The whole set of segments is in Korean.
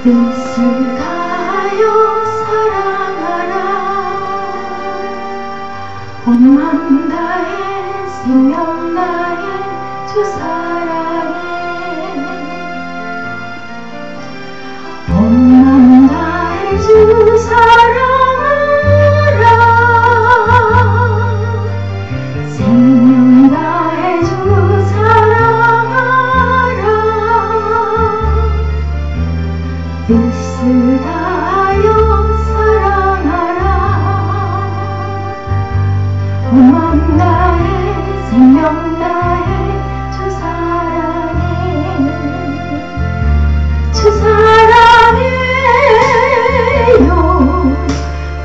뜻을 다하여 사랑하라. 온 맘 다해 생명 다해 주 사랑해. 온 맘 다해 주 사랑하라. 생명 다해 주 사랑하라. 뜻을 다하여 사랑하라. 온 맘 다해 생명 다해 주 사랑해. 주 사랑해요.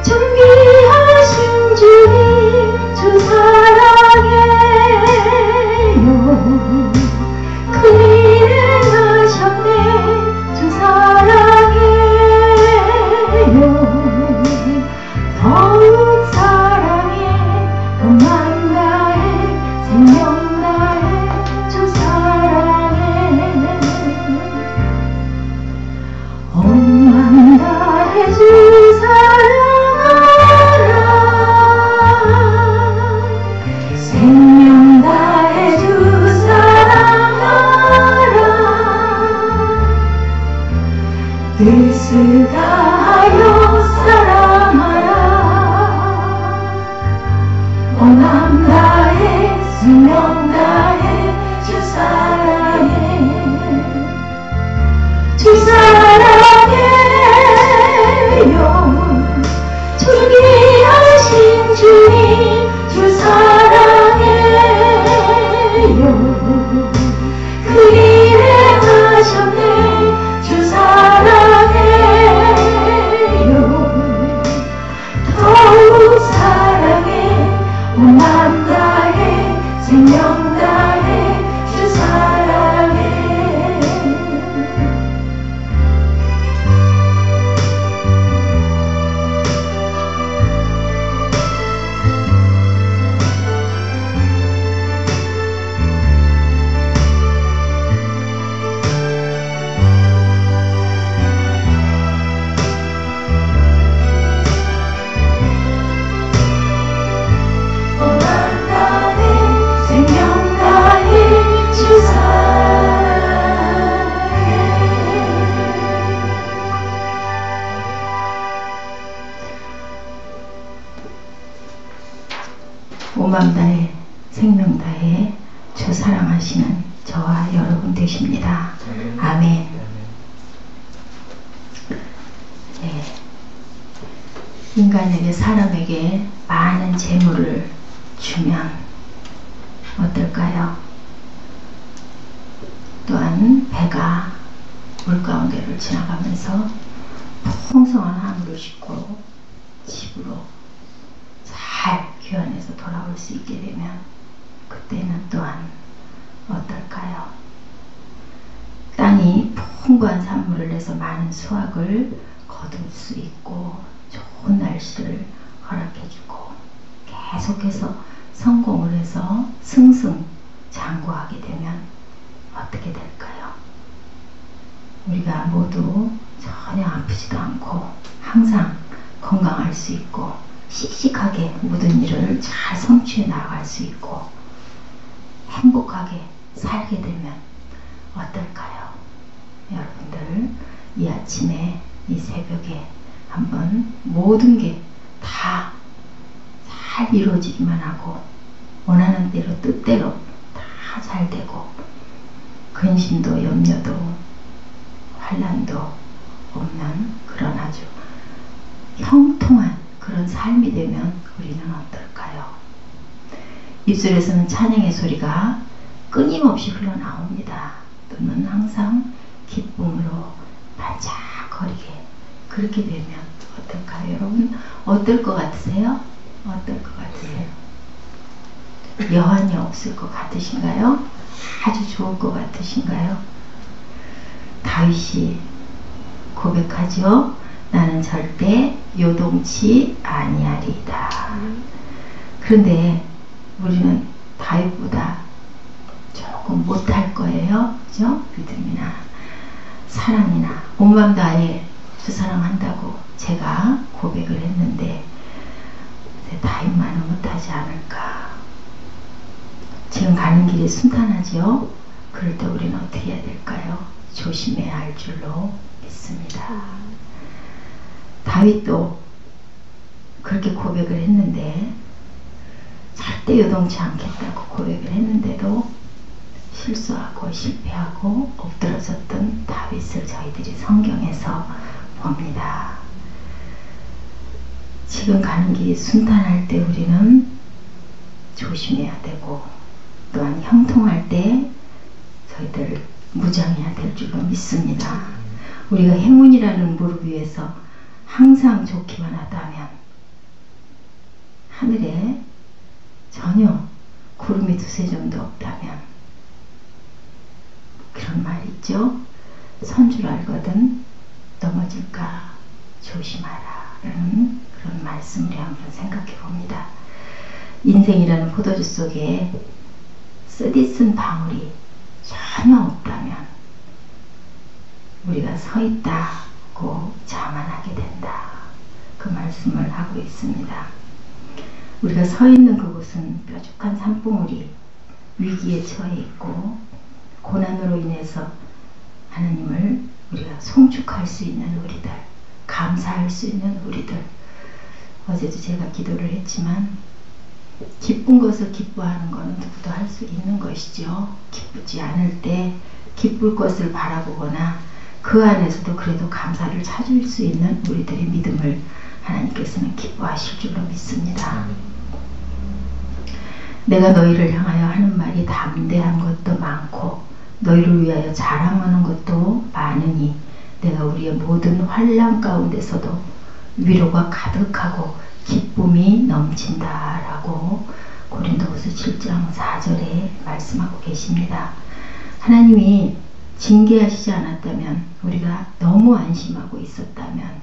존귀하신 주님 주 사랑해요. 그 일을 하셨네. 주 사랑해요. 더욱 사랑해. 온 맘 다해 생명 다해 주 사랑해. 온 맘 다해 주 사랑하라. 생명 다해 주 사랑하라. 뜻을 다하여 사랑하라. 온 맘 다해 생명 다해 주 사랑해. 주 사랑해요. 존귀하신 주님 주 사랑해요. 그 일을 하셨네. 주 사랑해요. 더욱 사랑해. 온 맘 다해 생명 다해 주 사랑해. 온 맘 다해 생명 다해 주 사랑하시는 저와 여러분 되십니다. 아멘. 네. 인간에게 사람에게 많은 재물을 주면 어떨까요? 또한 배가 물 가운데를 지나가면서 풍성한 화물을 싣고 집으로 잘 귀환해서 돌아올 수 있게 되면 그때는 또한 어떨까요? 땅이 풍부한 산물을 내서 많은 수확을 거둘 수 있고 좋은 날씨를 허락해주고 계속해서 성공을 해서 승승장구하게 되면 어떻게 될까요? 우리가 모두 전혀 아프지도 않고 항상 건강할 수 있고 씩씩하게 모든 일을 잘 성취해 나갈 수 있고 행복하게 살게 되면 어떨까요? 여러분들 이 아침에 이 새벽에 한번 모든 게 다 잘 이루어지기만 하고 원하는 대로 뜻대로 다 잘 되고 근심도 염려도 환난도 없는 그런 아주 형통한 그런 삶이 되면 우리는 어떨까요? 입술에서는 찬양의 소리가 끊임없이 흘러나옵니다. 또는 항상 기쁨으로 반짝거리게 그렇게 되면 어떨까요? 여러분 어떨 것 같으세요? 어떨 것 같으세요? 여한이 없을 것 같으신가요? 아주 좋을 것 같으신가요? 다윗이 고백하죠. 나는 절대 요동치 아니하리이다. 그런데 우리는 다윗보다 조금 자꾸 못할 거예요. 그죠? 믿음이나 사랑이나 온 마음 다해 주사랑한다고 제가 고백을 했는데 다윗만은 못하지 않을까. 지금 가는 길이 순탄하죠? 그럴 때 우리는 어떻게 해야 될까요? 조심해야 할 줄로 믿습니다. 다윗도 그렇게 고백을 했는데 절대 요동치 않겠다고 고백을 했는데도 실수하고 실패하고 엎드러졌던 다윗을 저희들이 성경에서 봅니다. 지금 가는 길이 순탄할 때 우리는 조심해야 되고 또한 형통할 때 저희들 무장해야 될 줄로 믿습니다. 우리가 행운이라는 무릎 위에서 항상 좋기만 하다면 하늘에 전혀 구름이 두세 점도 없다면 그런 말 있죠. 선 줄 알거든 넘어질까 조심하라 라는 그런 말씀을 한번 생각해 봅니다. 인생이라는 포도주 속에 쓰디쓴 방울이 전혀 없다면 우리가 서 있다고 자만하게 된다. 그 말씀을 하고 있습니다. 우리가 서 있는 그곳은 뾰족한 산봉우리 위기에 처해 있고 고난으로 인해서 하나님을 우리가 송축할 수 있는 우리들, 감사할 수 있는 우리들. 어제도 제가 기도를 했지만 기쁜 것을 기뻐하는 것은 누구도 할 수 있는 것이죠. 기쁘지 않을 때 기쁠 것을 바라보거나 그 안에서도 그래도 감사를 찾을 수 있는 우리들의 믿음을 하나님께서는 기뻐하실 줄로 믿습니다. 내가 너희를 향하여 하는 말이 담대한 것도 많고 너희를 위하여 자랑하는 것도 많으니 내가 우리의 모든 환난 가운데서도 위로가 가득하고 기쁨이 넘친다 라고 고린도후서 7장 4절에 말씀하고 계십니다. 하나님이 징계하시지 않았다면 우리가 너무 안심하고 있었다면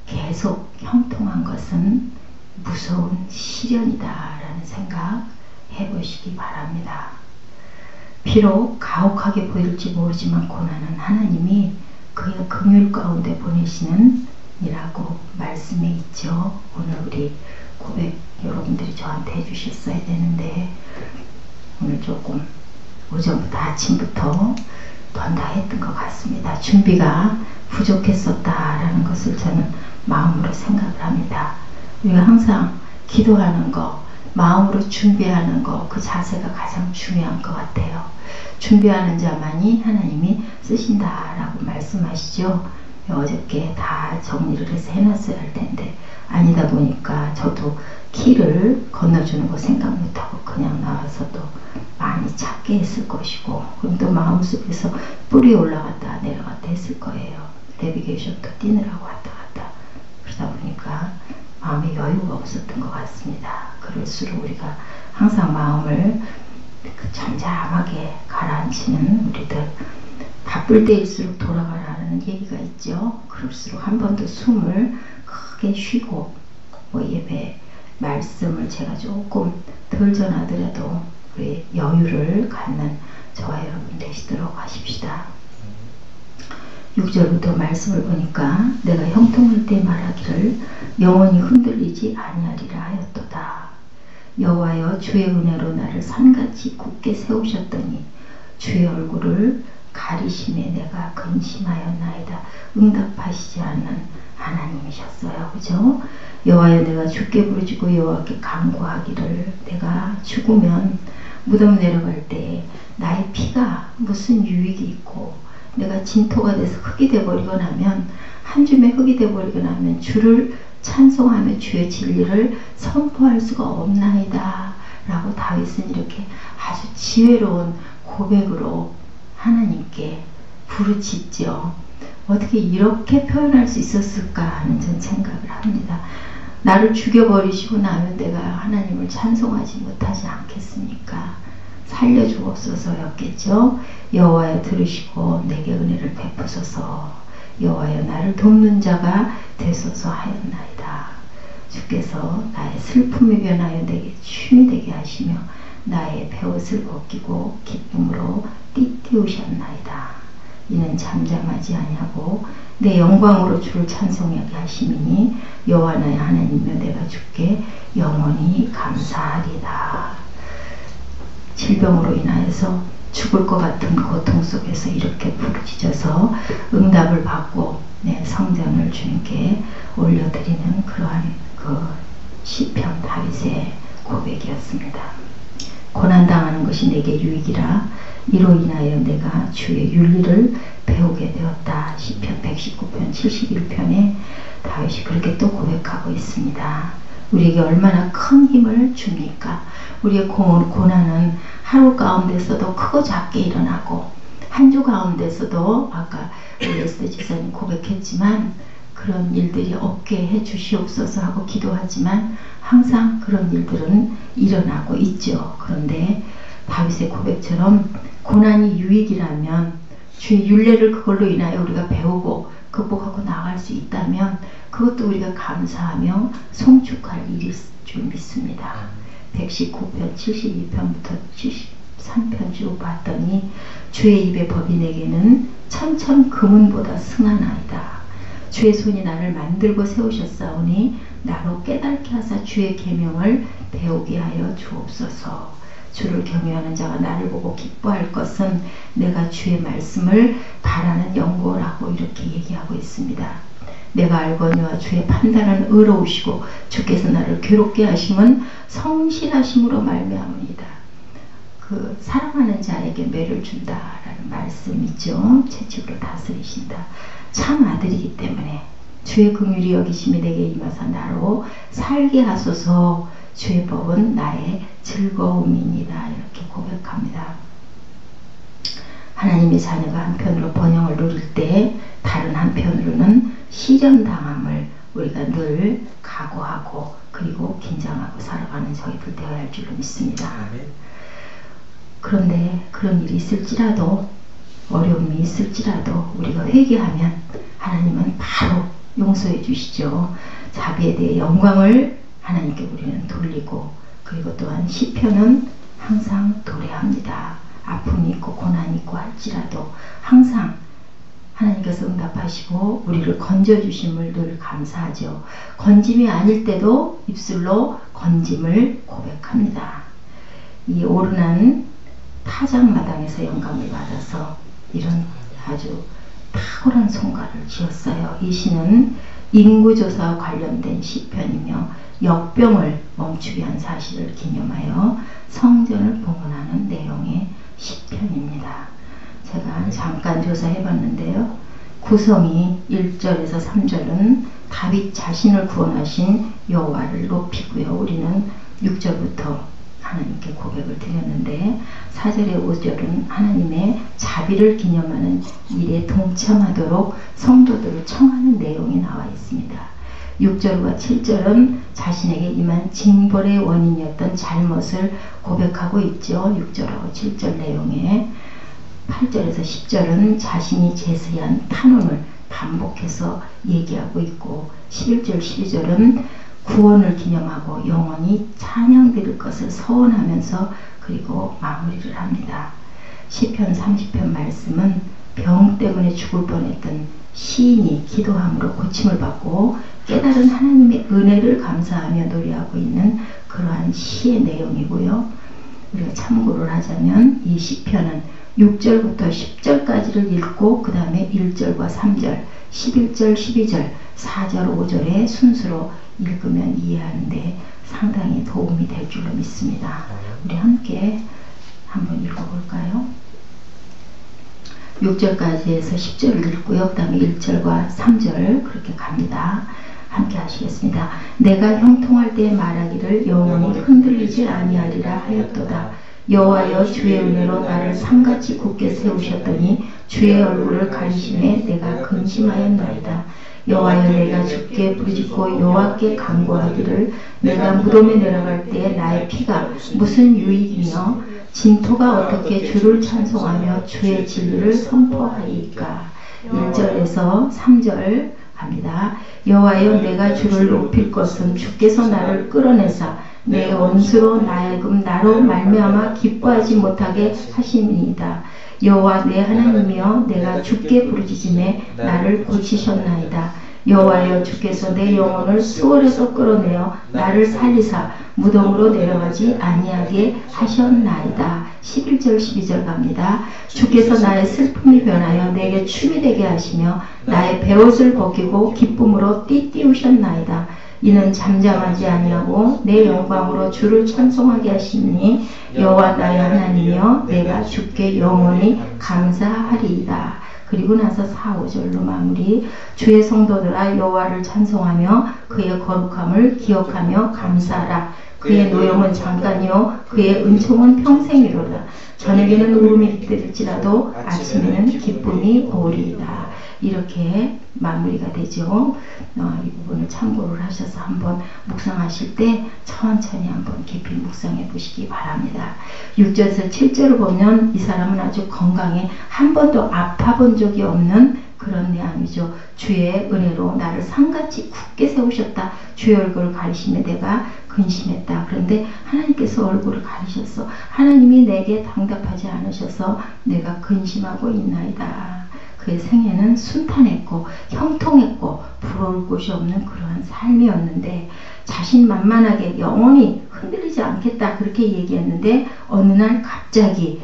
계속 형통한 것은 무서운 시련이다 라는 생각 해보시기 바랍니다. 비록 가혹하게 보일지 모르지만 고난은 하나님이 그의 긍휼 가운데 보내시는 이라고 말씀에 있죠. 오늘 우리 고백 여러분들이 저한테 해주셨어야 되는데 오늘 조금 오전부터 아침부터 던다했던 것 같습니다. 준비가 부족했었다라는 것을 저는 마음으로 생각을 합니다. 우리가 항상 기도하는 거, 마음으로 준비하는 거, 그 자세가 가장 중요한 것 같아요. 준비하는 자만이 하나님이 쓰신다라고 말씀하시죠. 어저께 다 정리를 해서 해놨어야 할 텐데 아니다 보니까 저도 키를 건너주는 거 생각 못하고 그냥 나와서도 많이 찾게 했을 것이고 그럼 또 마음속에서 뿌리 올라갔다 내려갔다 했을 거예요. 내비게이션도 뛰느라고 왔다 갔다 그러다 보니까 마음에 여유가 없었던 것 같습니다. 그럴수록 우리가 항상 마음을 잠잠하게 가라앉히는 우리들, 바쁠 때일수록 돌아가라는 얘기가 있죠. 그럴수록 한 번 더 숨을 크게 쉬고 예배 말씀을 제가 조금 덜 전하더라도 우리 여유를 갖는 저와 여러분 되시도록 하십시다. 6절부터 말씀을 보니까 내가 형통할 때 말하기를 영원히 흔들리지 아니하리라 하였도다. 여호와여 주의 은혜로 나를 산같이 굳게 세우셨더니 주의 얼굴을 가리심에 내가 근심하였나이다. 응답하시지 않는 하나님이셨어요. 그죠? 여호와여 내가 주께 부르짖고 여호와께 간구하기를 내가 죽으면 무덤 내려갈 때 나의 피가 무슨 유익이 있고 내가 진토가 돼서 흙이 돼버리고 나면 한 줌의 흙이 돼버리고 나면 주를 찬송하며 주의 진리를 선포할 수가 없나이다 라고 다윗은 이렇게 아주 지혜로운 고백으로 하나님께 부르짖죠. 어떻게 이렇게 표현할 수 있었을까 하는 전 생각을 합니다. 나를 죽여버리시고 나면 내가 하나님을 찬송하지 못하지 않겠습니까? 살려주옵소서였겠죠. 여호와여 들으시고 내게 은혜를 베푸소서. 여호와여 나를 돕는 자가 되소서 하였나이다. 주께서 나의 슬픔이 변하여 내게 춤이 되게 하시며 나의 베옷을 벗기고 기쁨으로 띠띠우셨나이다. 이는 잠잠하지 아니하고 내 영광으로 주를 찬송하게 하심이니 여호와 나의 하나님이여 내가 주께 영원히 감사하리다. 질병으로 인하여서 죽을 것 같은 고통 속에서 이렇게 부르짖어서 응답을 받고 성전을 주님께 올려드리는 그러한 그 시편 다윗의 고백이었습니다. 고난당하는 것이 내게 유익이라 이로 인하여 내가 주의 윤리를 배우게 되었다. 시편 119편 71편에 다윗이 그렇게 또 고백하고 있습니다. 우리에게 얼마나 큰 힘을 줍니까? 우리의 고난은 하루 가운데서도 크고 작게 일어나고 한 주 가운데서도 아까 에스더 지사님 고백했지만 그런 일들이 없게 해 주시옵소서 하고 기도하지만 항상 그런 일들은 일어나고 있죠. 그런데 다윗의 고백처럼 고난이 유익이라면 주의 율례를 그걸로 인하여 우리가 배우고 극복하고 나아갈 수 있다면 그것도 우리가 감사하며 송축할 일일 줄 믿습니다. 119편 72편부터 73편 쭉 봤더니 주의 입의 법이 내게는 천천 금은보다 승하나이다. 주의 손이 나를 만들고 세우셨사오니 나로 깨닫게 하사 주의 계명을 배우게 하여 주옵소서. 주를 경외하는 자가 나를 보고 기뻐할 것은 내가 주의 말씀을 바라는 연고라고 이렇게 얘기하고 있습니다. 내가 알거니와 주의 판단은 의로우시고 주께서 나를 괴롭게 하심은 성실하심으로 말미암으이다. 그 사랑하는 자에게 매를 준다라는 말씀 있죠. 채찍으로 다스리신다. 참 아들이기 때문에 주의 긍휼이 여기심이 내게 임하사 나로 살게 하소서. 주의 법은 나의 즐거움이니라 이렇게 고백합니다. 하나님의 자녀가 한편으로 번영을 누릴 때 다른 한편으로는 시련당함을 우리가 늘 각오하고 그리고 긴장하고 살아가는 저희들 되어야 할 줄로 믿습니다. 그런데 그런 일이 있을지라도 어려움이 있을지라도 우리가 회개하면 하나님은 바로 용서해 주시죠. 자비에 대해 영광을 하나님께 우리는 돌리고 그리고 또한 시편은 항상 도래합니다. 아픔이 있고 고난이 있고 할지라도 항상 하나님께서 응답하시고 우리를 건져주심을 늘 감사하죠. 건짐이 아닐 때도 입술로 건짐을 고백합니다. 이 오르난 타작마당에서 영감을 받아서 이런 아주 탁월한 성가를 지었어요. 이 시는 인구조사와 관련된 시편이며 역병을 멈추게 한 사실을 기념하여 성전을 봉헌하는 내용의 시편입니다. 제가 잠깐 조사해 봤는데요. 구성이 1절에서 3절은 다윗 자신을 구원하신 여호와를 높이고요. 우리는 6절부터 하나님께 고백을 드렸는데 4절에 5절은 하나님의 자비를 기념하는 일에 동참하도록 성도들을 청하는 내용이 나와 있습니다. 6절과 7절은 자신에게 임한 징벌의 원인이었던 잘못을 고백하고 있죠. 6절하고 7절 내용에 8절에서 10절은 자신이 제시한 탄원을 반복해서 얘기하고 있고 11절 12절은 구원을 기념하고 영원히 찬양드릴 것을 서원하면서 그리고 마무리를 합니다. 시편 30편 말씀은 병 때문에 죽을 뻔했던 시인이 기도함으로 고침을 받고 깨달은 하나님의 은혜를 감사하며 노래하고 있는 그러한 시의 내용이고요. 우리가 참고를 하자면 이 시편은 6절부터 10절까지를 읽고 그 다음에 1절과 3절, 11절, 12절, 4절, 5절의 순서로 읽으면 이해하는데 상당히 도움이 될 줄로 믿습니다. 우리 함께 한번 읽어볼까요? 6절까지 해서 10절을 읽고요. 그 다음에 1절과 3절 그렇게 갑니다. 함께 하시겠습니다. 내가 형통할 때 말하기를 영원히 흔들리지 아니하리라 하였도다. 여호와여 주의 은혜로 나를 산같이 굳게 세우셨더니 주의 얼굴을 가리심에 내가 근심하였나이다. 여호와여 내가 주께 부르짖고 여호와께 간구하기를 내가 무덤에 내려갈 때 나의 피가 무슨 유익이며 진토가 어떻게 주를 찬송하며 주의 진리를 선포하리이까. 1절에서 3절 합니다. 여호와여 내가 주를 높일 것은 주께서 나를 끌어내사 내 원수로 나로 말미암아 기뻐하지 못하게 하심이니이다. 여호와 내 하나님이여 내가 주께 부르짖음에 나를 고치셨나이다. 여호와여 주께서 내 영혼을 수월에서 끌어내어 나를 살리사 무덤으로 내려가지 아니하게 하셨나이다. 11절 12절 갑니다. 주께서 나의 슬픔이 변하여 내게 춤이 되게 하시며 나의 베옷을 벗기고 기쁨으로 띠띠우셨나이다. 이는 잠잠하지 아니하고 내 영광으로 주를 찬송하게 하시니 여호와 나의 하나님이여 내가 주께 영원히 감사하리이다. 그리고 나서 4, 5절로 마무리. 주의 성도들아 여호와를 찬송하며 그의 거룩함을 기억하며 감사하라. 그의 노염은 잠깐이요 그의 은총은 평생이로다. 저녁에는 울음이 깃들일지라도 아침에는 기쁨이 오리이다. 이렇게 마무리가 되죠. 이 부분을 참고를 하셔서 한번 묵상하실 때 천천히 한번 깊이 묵상해 보시기 바랍니다. 6절에서 7절을 보면 이 사람은 아주 건강해 한 번도 아파 본 적이 없는 그런 내용이죠. 주의 은혜로 나를 산같이 굳게 세우셨다. 주의 얼굴을 가리심에 내가 근심했다. 그런데 하나님께서 얼굴을 가리셨어. 하나님이 내게 당답하지 않으셔서 내가 근심하고 있나이다. 그의 생애는 순탄했고 형통했고 부러울 곳이 없는 그러한 삶이었는데 자신만만하게 영원히 흔들리지 않겠다 그렇게 얘기했는데 어느 날 갑자기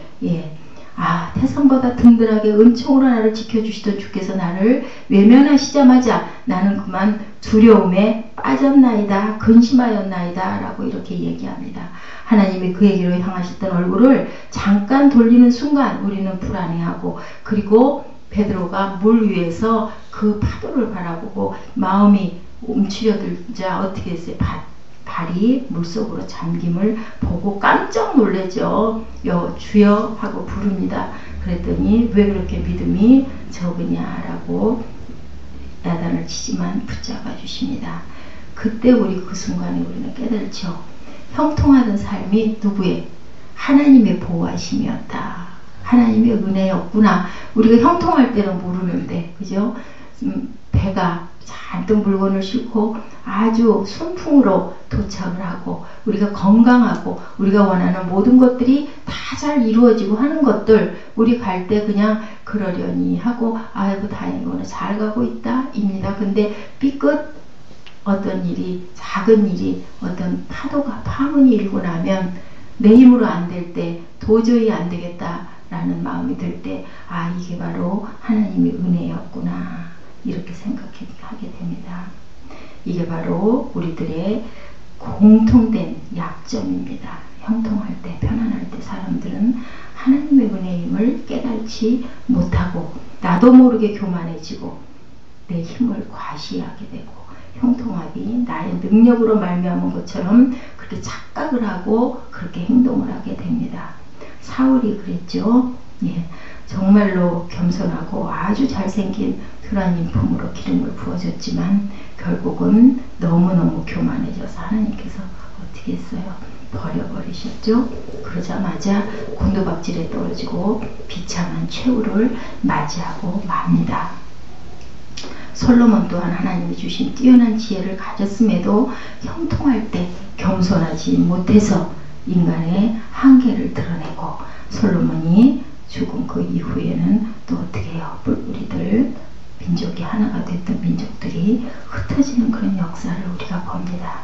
태산보다 든든하게 은총으로 나를 지켜주시던 주께서 나를 외면하시자마자 나는 그만 두려움에 빠졌나이다 근심하였나이다 라고 이렇게 얘기합니다. 하나님이 그에게로 향하셨던 얼굴을 잠깐 돌리는 순간 우리는 불안해하고 그리고 베드로가 물 위에서 그 파도를 바라보고 마음이 움츠려들자 어떻게 했어요? 발이 물속으로 잠김을 보고 깜짝 놀라죠. 주여 하고 부릅니다. 그랬더니 왜 그렇게 믿음이 적으냐라고 야단을 치지만 붙잡아 주십니다. 그때 우리 그 순간에 우리는 깨달죠. 형통하던 삶이 누구의? 하나님의 보호하심이었다. 하나님의 은혜였구나. 우리가 형통할 때는 모르는데, 그죠? 배가 잔뜩 물건을 싣고 아주 순풍으로 도착을 하고 우리가 건강하고 우리가 원하는 모든 것들이 다 잘 이루어지고 하는 것들 우리 갈 때 그냥 그러려니 하고 아이고 다행이구나 잘 가고 있다 입니다. 근데 삐끗 어떤 일이 작은 일이 어떤 파문이 일고 나면 내 힘으로 안 될 때 도저히 안 되겠다 라는 마음이 들 때 이게 바로 하나님의 은혜였구나 이렇게 생각하게 됩니다. 이게 바로 우리들의 공통된 약점입니다. 형통할 때 편안할 때 사람들은 하나님의 은혜임을 깨달지 못하고 나도 모르게 교만해지고 내 힘을 과시하게 되고 형통하기 나의 능력으로 말미암은 것처럼 그렇게 착각을 하고 그렇게 행동을 하게 됩니다. 사울이 그랬죠. 정말로 겸손하고 아주 잘생긴 뚜라님 품으로 기름을 부어줬지만 결국은 너무너무 교만해져서 하나님께서 어떻게 했어요? 버려버리셨죠. 그러자마자 곤두박질에 떨어지고 비참한 최후를 맞이하고 맙니다. 솔로몬 또한 하나님이 주신 뛰어난 지혜를 가졌음에도 형통할 때 겸손하지 못해서 인간의 한계를 드러내고 솔로몬이 죽은 그 이후에는 또 어떻게 해요? 뿔뿔이들 민족이 하나가 됐던 민족들이 흩어지는 그런 역사를 우리가 봅니다.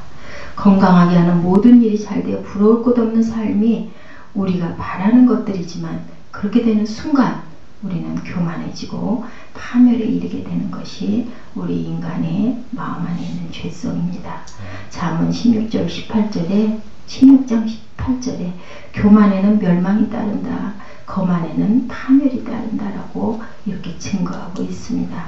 건강하게 하는 모든 일이 잘 되어 부러울 것 없는 삶이 우리가 바라는 것들이지만 그렇게 되는 순간 우리는 교만해지고 파멸에 이르게 되는 것이 우리 인간의 마음 안에 있는 죄성입니다. 잠언 16장 18절에 교만에는 멸망이 따른다. 거만에는 파멸이 따른다라고 이렇게 증거하고 있습니다.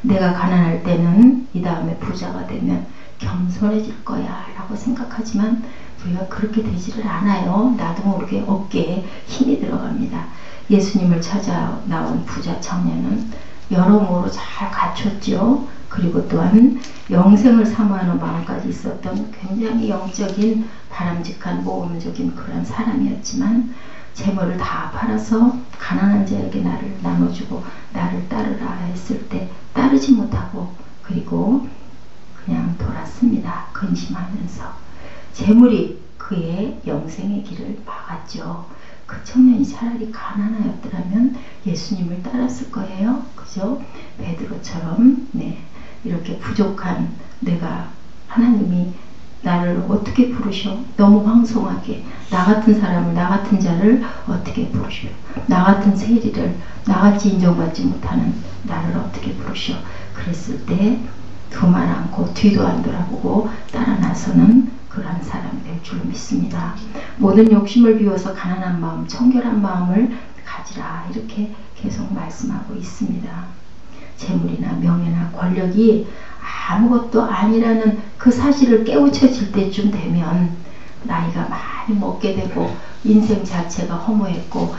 내가 가난할 때는 이 다음에 부자가 되면 겸손해질 거야 라고 생각하지만 우리가 그렇게 되지를 않아요. 나도 모르게 어깨에 힘이 들어갑니다. 예수님을 찾아 나온 부자 청년은 여러모로 잘 갖췄죠. 그리고 또한 영생을 사모하는 마음까지 있었던 굉장히 영적인 바람직한 모험적인 그런 사람이었지만 재물을 다 팔아서 가난한 자에게 나를 나눠주고 나를 따르라 했을 때 따르지 못하고 그리고 그냥 돌았습니다. 근심하면서 재물이 그의 영생의 길을 막았죠. 그 청년이 차라리 가난하였더라면 예수님을 따랐을 거예요. 그죠? 베드로처럼 이렇게 부족한 내가 하나님이 나를 어떻게 부르셔? 너무 황송하게 나 같은 사람을 나 같은 자를 어떻게 부르셔? 나 같은 세리를 나같이 인정받지 못하는 나를 어떻게 부르셔? 그랬을 때 두말 않고 뒤도 안 돌아보고 따라 나서는 그러한 사람이 될 줄로 믿습니다. 모든 욕심을 비워서 가난한 마음, 청결한 마음을 가지라 이렇게 계속 말씀하고 있습니다. 재물이나 명예나 권력이 아무것도 아니라는 그 사실을 깨우쳐질 때쯤 되면 나이가 많이 먹게 되고 인생 자체가 허무했고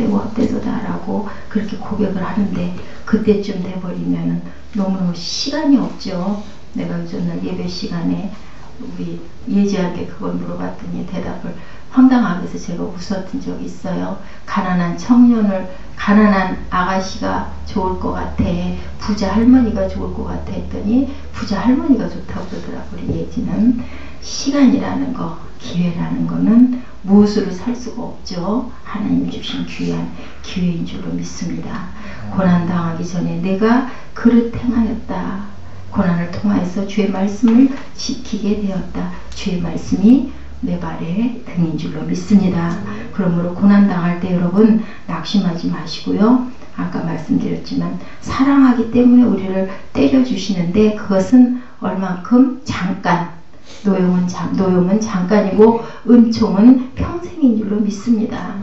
헛되도다라고 그렇게 고백을 하는데 그때쯤 돼버리면 너무너무 시간이 없죠. 내가 전날 예배 시간에 우리 예지하게 그걸 물어봤더니 대답을 황당하게 해서 제가 웃었던 적이 있어요. 가난한 아가씨가 좋을 것 같아, 부자 할머니가 좋을 것 같아 했더니 부자 할머니가 좋다고 그러더라고요. 우리 예지는 시간이라는 거, 기회라는 거는 무엇으로 살 수가 없죠. 하나님 주신 귀한 기회인 줄로 믿습니다. 고난당하기 전에 내가 그릇 행하였다. 고난을 통하여서 주의 말씀을 지키게 되었다. 주의 말씀이 내 발의 등인 줄로 믿습니다. 그러므로 고난당할 때 여러분 낙심하지 마시고요. 아까 말씀드렸지만 사랑하기 때문에 우리를 때려주시는데 그것은 얼만큼 잠깐, 노용은 잠깐이고 은총은 평생인 줄로 믿습니다.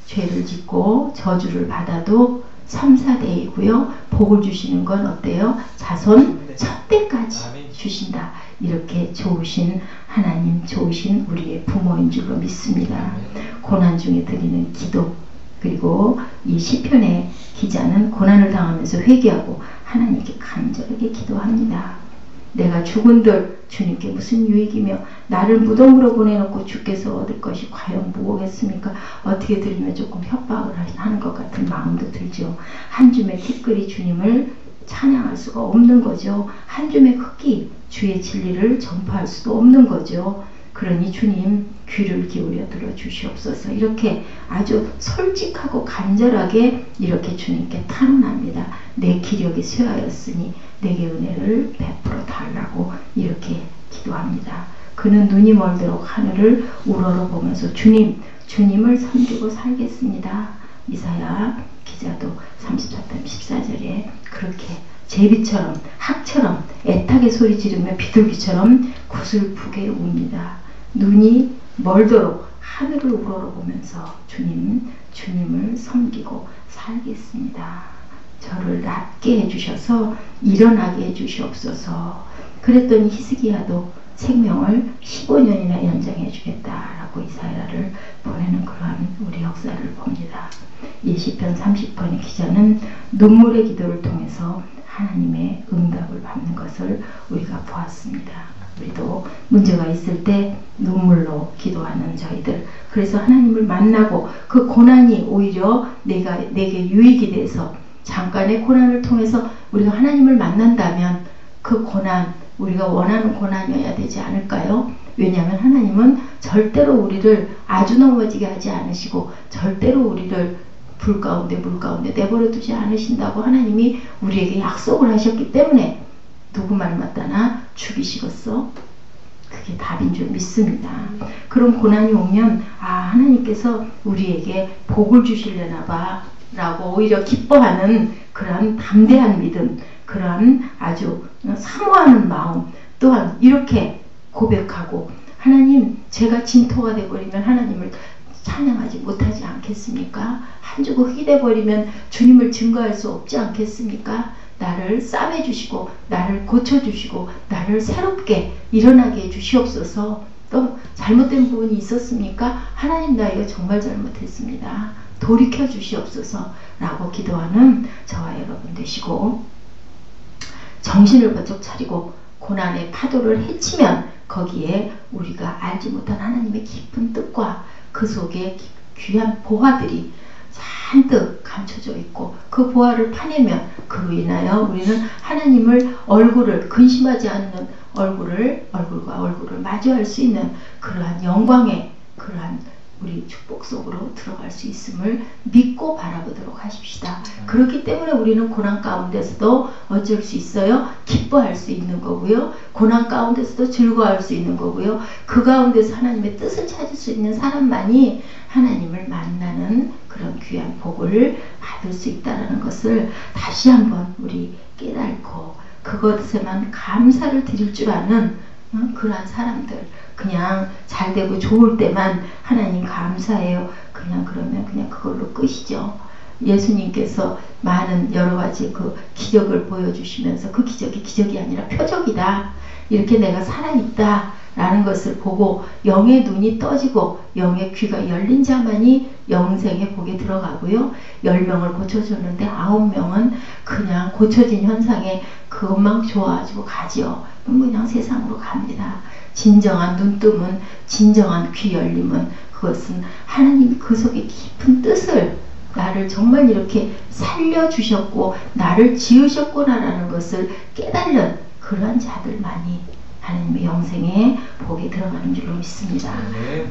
죄를 짓고 저주를 받아도 3, 4대이고요. 복을 주시는 건 어때요? 자손 첫 대까지 주신다. 이렇게 좋으신 하나님, 좋으신 우리의 부모인 줄로 믿습니다. 고난 중에 드리는 기도, 그리고 이 시편의 기자는 고난을 당하면서 회개하고 하나님께 간절하게 기도합니다. 내가 죽은들 주님께 무슨 유익이며 나를 무덤으로 보내놓고 주께서 얻을 것이 과연 무엇겠습니까? 어떻게 들으면 조금 협박을 하는 것 같은 마음도 들죠. 한 줌의 티끌이 주님을 찬양할 수가 없는 거죠. 한 줌의 흙이 주의 진리를 전파할 수도 없는 거죠. 그러니 주님 귀를 기울여 들어주시옵소서. 이렇게 아주 솔직하고 간절하게 이렇게 주님께 탄원합니다. 내 기력이 쇠하였으니 내게 은혜를 베풀어 달라고 이렇게 기도합니다. 그는 눈이 멀도록 하늘을 우러러보면서 주님을 섬기고 살겠습니다. 이사야 기자도 34편 14절에 그렇게 제비처럼 학처럼 애타게 소리 지르며 비둘기처럼 구슬프게 웁니다. 눈이 멀도록 하늘을 우러러보면서 주님을 섬기고 살겠습니다. 저를 낫게 해주셔서 일어나게 해주시옵소서. 그랬더니 히스기야도 생명을 15년이나 연장해 주겠다라고 이사야를 보내는 그러한 우리 역사를 봅니다. 이 시편 30편의 기자는 눈물의 기도를 통해서 하나님의 응답을 받는 것을 우리가 보았습니다. 우리도 문제가 있을 때 눈물로 기도하는 저희들, 그래서 하나님을 만나고 그 고난이 오히려 내게 유익이 돼서 잠깐의 고난을 통해서 우리가 하나님을 만난다면 그 고난, 우리가 원하는 고난이어야 되지 않을까요? 왜냐하면 하나님은 절대로 우리를 아주 넘어지게 하지 않으시고 절대로 우리를 불 가운데 물 가운데 내버려 두지 않으신다고 하나님이 우리에게 약속을 하셨기 때문에 누구 말 맞다나 죽이시겠어? 그게 답인 줄 믿습니다. 그런 고난이 오면 하나님께서 우리에게 복을 주시려나 봐 라고 오히려 기뻐하는 그러한 담대한 믿음, 그러한 아주 사모하는 마음, 또한 이렇게 고백하고 하나님, 제가 진토가 되어버리면 하나님을 찬양하지 못하지 않겠습니까? 한 주고 흙이 되어버리면 주님을 증거할 수 없지 않겠습니까? 나를 싸매주시고 나를 고쳐주시고 나를 새롭게 일어나게 해주시옵소서. 또 잘못된 부분이 있었습니까? 하나님, 나 이거 정말 잘못했습니다. 돌이켜 주시옵소서 라고 기도하는 저와 여러분 되시고, 정신을 번쩍 차리고 고난의 파도를 헤치면 거기에 우리가 알지 못한 하나님의 깊은 뜻과 그 속에 귀한 보화들이 잔뜩 감춰져 있고 그 보화를 파내면 그로 인하여 우리는 하나님을 얼굴을 근심하지 않는 얼굴과 얼굴을 마주할 수 있는 그러한 영광의 그러한 우리 축복 속으로 들어갈 수 있음을 믿고 바라보도록 하십시다. 그렇기 때문에 우리는 고난 가운데서도 어쩔 수 있어요? 기뻐할 수 있는 거고요. 고난 가운데서도 즐거워할 수 있는 거고요. 그 가운데서 하나님의 뜻을 찾을 수 있는 사람만이 하나님을 만나는 그런 귀한 복을 받을 수 있다는 것을 다시 한번 우리 깨닫고 그것에만 감사를 드릴 줄 아는 그러한 사람들, 그냥 잘 되고 좋을 때만 하나님 감사해요. 그러면 그냥 그걸로 끝이죠. 예수님께서 많은 여러 가지 그 기적을 보여주시면서 그 기적이 아니라 표적이다. 이렇게 내가 살아있다. 라는 것을 보고 영의 눈이 떠지고 영의 귀가 열린 자만이 영생의 복에 들어가고요. 10명을 고쳐줬는데 9명은 그냥 고쳐진 현상에 그것만 좋아가지고 가지요. 그냥 세상으로 갑니다. 진정한 눈뜸은, 진정한 귀 열림은 그것은 하나님이 그 속에 깊은 뜻을 나를 정말 이렇게 살려주셨고 나를 지으셨구나라는 것을 깨달는 그러한 자들만이 하나님의 영생에 복에 들어가는 줄로 믿습니다.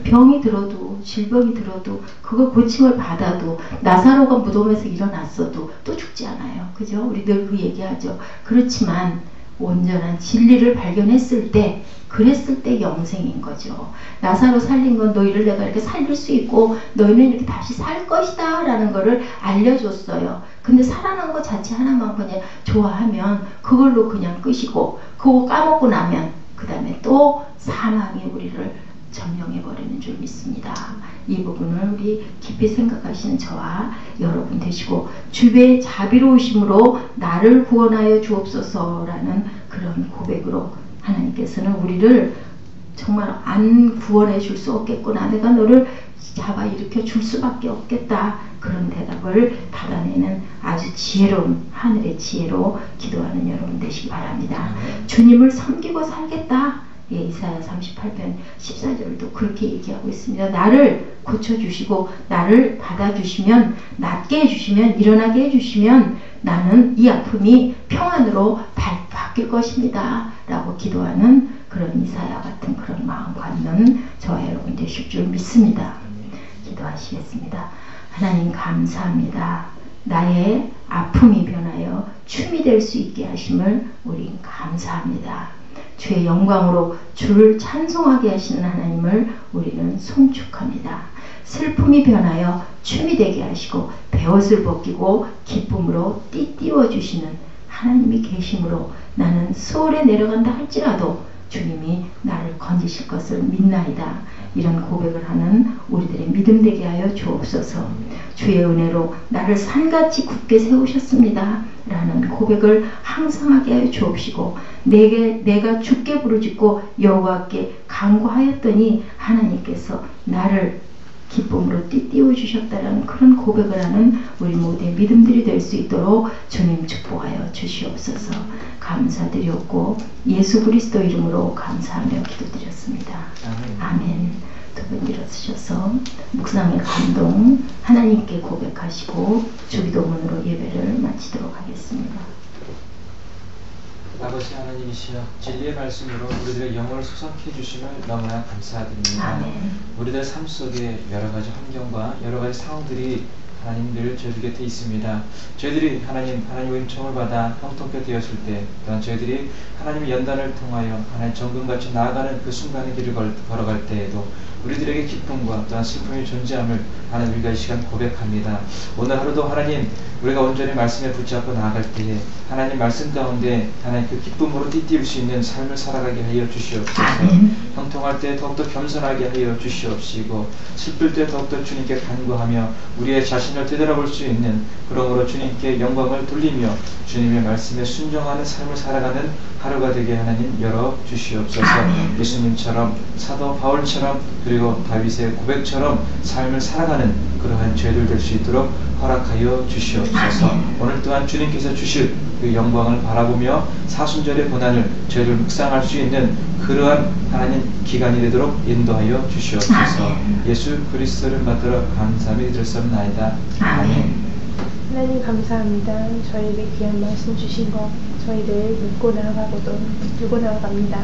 병이 들어도 질병이 들어도 그거 고침을 받아도 나사로가 무덤에서 일어났어도 또 죽지 않아요. 그죠? 우리 늘 그 얘기하죠. 그렇지만 온전한 진리를 발견했을 때 그랬을 때 영생인 거죠. 나사로 살린 건 너희를 내가 이렇게 살릴 수 있고 너희는 이렇게 다시 살 것이다 라는 거를 알려줬어요. 근데 살아난 것 자체 하나만 그냥 좋아하면 그걸로 그냥 끝이고 그거 까먹고 나면 그 다음에 또 사망이 우리를 점령해버리는 줄 믿습니다. 이 부분을 우리 깊이 생각하시는 저와 여러분 되시고 주의 자비로우심으로 나를 구원하여 주옵소서라는 그런 고백으로 하나님께서는 우리를 정말 안 구원해 줄 수 없겠구나. 내가 너를 잡아 일으켜 줄 수밖에 없겠다. 그런 대답을 받아내는 아주 지혜로운 하늘의 지혜로 기도하는 여러분 되시기 바랍니다. 주님을 섬기고 살겠다. 예, 이사야 38편 14절도 그렇게 얘기하고 있습니다. 나를 고쳐주시고 나를 받아주시면 낫게 해주시면 일어나게 해주시면 나는 이 아픔이 평안으로 바뀔 것입니다. 라고 기도하는 그런 이사야 같은 그런 마음 갖는 저와 여러분 되실 줄 믿습니다. 기도하시겠습니다. 하나님 감사합니다. 나의 아픔이 변하여 춤이 될 수 있게 하심을 우린 감사합니다. 주의 영광으로 주를 찬송하게 하시는 하나님을 우리는 송축합니다. 슬픔이 변하여 춤이 되게 하시고 베옷을 벗기고 기쁨으로 띠띠워 주시는 하나님이 계심으로 나는 수월에 내려간다 할지라도 주님이 나를 건지실 것을 믿나이다. 이런 고백을 하는 우리들의 믿음 되게 하여 주옵소서. 주의 은혜로 나를 산같이 굳게 세우셨습니다. 라는 고백을 항상 하게 하여 주옵시고 내가 주께 부르짖고 여호와께 간구하였더니 하나님께서 나를 기쁨으로 띠띠워 주셨다라는 그런 고백을 하는 우리 모두의 믿음들이 될 수 있도록 주님 축복하여 주시옵소서. 감사드렸고 예수 그리스도 이름으로 감사하며 기도드렸습니다. 아멘. 두 분 일어서셔서 묵상의 감동 하나님께 고백하시고 주기도문으로 예배를 마치도록 하겠습니다. 아버지 하나님이시여 진리의 말씀으로 우리들의 영혼을 소성케 해주심을 너무나 감사드립니다. 아멘. 우리들 삶 속에 여러 가지 환경과 여러 가지 상황들이 하나님 늘 저희들 곁에 있습니다. 저희들이 하나님의 은총을 받아 형통케 되었을 때 또한 저희들이 하나님의 연단을 통하여 하나님 정금같이 나아가는 그 순간의 길을 걸어갈 때에도 우리들에게 기쁨과 또한 슬픔이 존재함을 하나님 우리가 이 시간 고백합니다. 오늘 하루도 하나님 우리가 온전히 말씀에 붙잡고 나아갈 때에 하나님 말씀 가운데 하나님 그 기쁨으로 띠띠울 수 있는 삶을 살아가게 하여 주시옵소서. 형통할 때 더욱더 겸손하게 하여 주시옵시고 슬플 때 더욱더 주님께 간구하며 우리의 자신을 되돌아볼 수 있는 그러므로 주님께 영광을 돌리며 주님의 말씀에 순종하는 삶을 살아가는 하루가 되게 하나님 열어 주시옵소서. 예수님처럼 사도 바울처럼 그리고 다윗의 고백처럼 삶을 살아가는 그러한 죄들 될 수 있도록 허락하여 주시옵소서. 오늘 또한 주님께서 주실 그 영광을 바라보며 사순절의 고난을 저희를 묵상할 수 있는 그러한 하나님 기간이 되도록 인도하여 주시옵소서. 예수 그리스도를 받들어 감사함이 드렸사옵나이다. 아멘. 하나님 감사합니다. 저희에게 귀한 말씀 주신 것 저희들 믿고 나아가고도 붙들고 나아갑니다.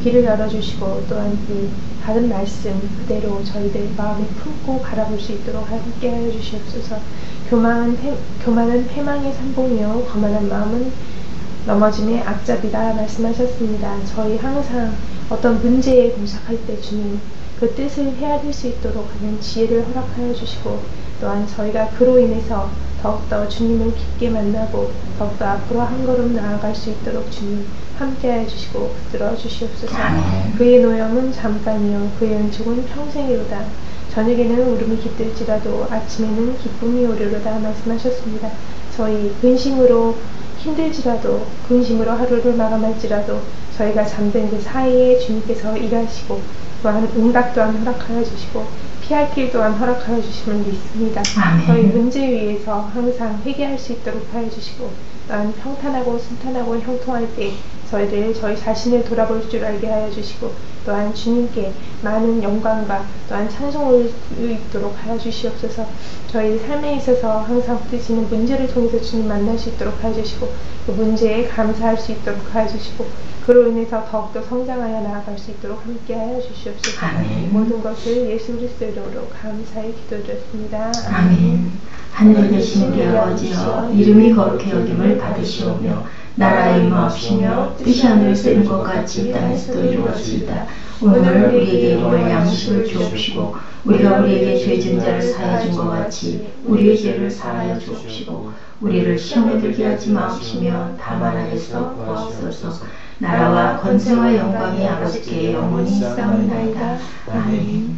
길을 열어주시고 또한 그 받은 말씀 그대로 저희들 마음에 품고 바라볼 수 있도록 함께 하여 주시옵소서. 교만은 패망의 산봉이요 거만한 마음은 넘어짐의 앞잡이다 말씀하셨습니다. 저희 항상 어떤 문제에 봉착할 때 주님 그 뜻을 헤아릴 수 있도록 하는 지혜를 허락하여 주시고 또한 저희가 그로 인해서 더욱더 주님을 깊게 만나고 더욱더 앞으로 한 걸음 나아갈 수 있도록 주님 함께하여 주시고 붙들어 주시옵소서. 그의 노염은 잠깐이요 그의 은총은 평생이로다. 저녁에는 울음이 깃들지라도 아침에는 기쁨이 오리로다 말씀하셨습니다. 저희 근심으로 힘들지라도 근심으로 하루를 마감할지라도 저희가 잠든 그 사이에 주님께서 일하시고 또한 응답 또한 허락하여 주시고 피할 길 또한 허락하여 주심을 믿습니다. 아멘. 저희 문제 위에서 항상 회개할 수 있도록 하여 주시고 또한 평탄하고 순탄하고 형통할 때 저희 자신을 돌아볼 줄 알게 하여 주시고 또한 주님께 많은 영광과 또한 찬송을 있도록 하여 주시옵소서. 저희 삶에 있어서 항상 부딪히는 문제를 통해서 주님 만날 수 있도록 하여 주시고 그 문제에 감사할 수 있도록 하여 주시고 그로 인해서 더욱더 성장하여 나아갈 수 있도록 함께 하여 주시옵소서. 아멘. 모든 것을 예수 그리스도 이름으로 감사히 기도드렸습니다. 아멘. 하늘에 계신 우리 아버지여 이름이 거룩히 여김을 받으시오며 나라의 임하옵시며 뜻이 하늘에서 이룬 것 같이 땅에서도 이루어지이다. 오늘 우리에게 일용할 양식을 주옵시고 우리가 우리에게 죄 진 자를 사하여 준 것 같이 우리의 죄를 사하여 주옵시고 우리를 시험에 들게 하지 마옵시며 다만 악에서 구하옵소서. 나라와 권세와 영광이 아버지께 영원히 있사옵나이다. 아멘.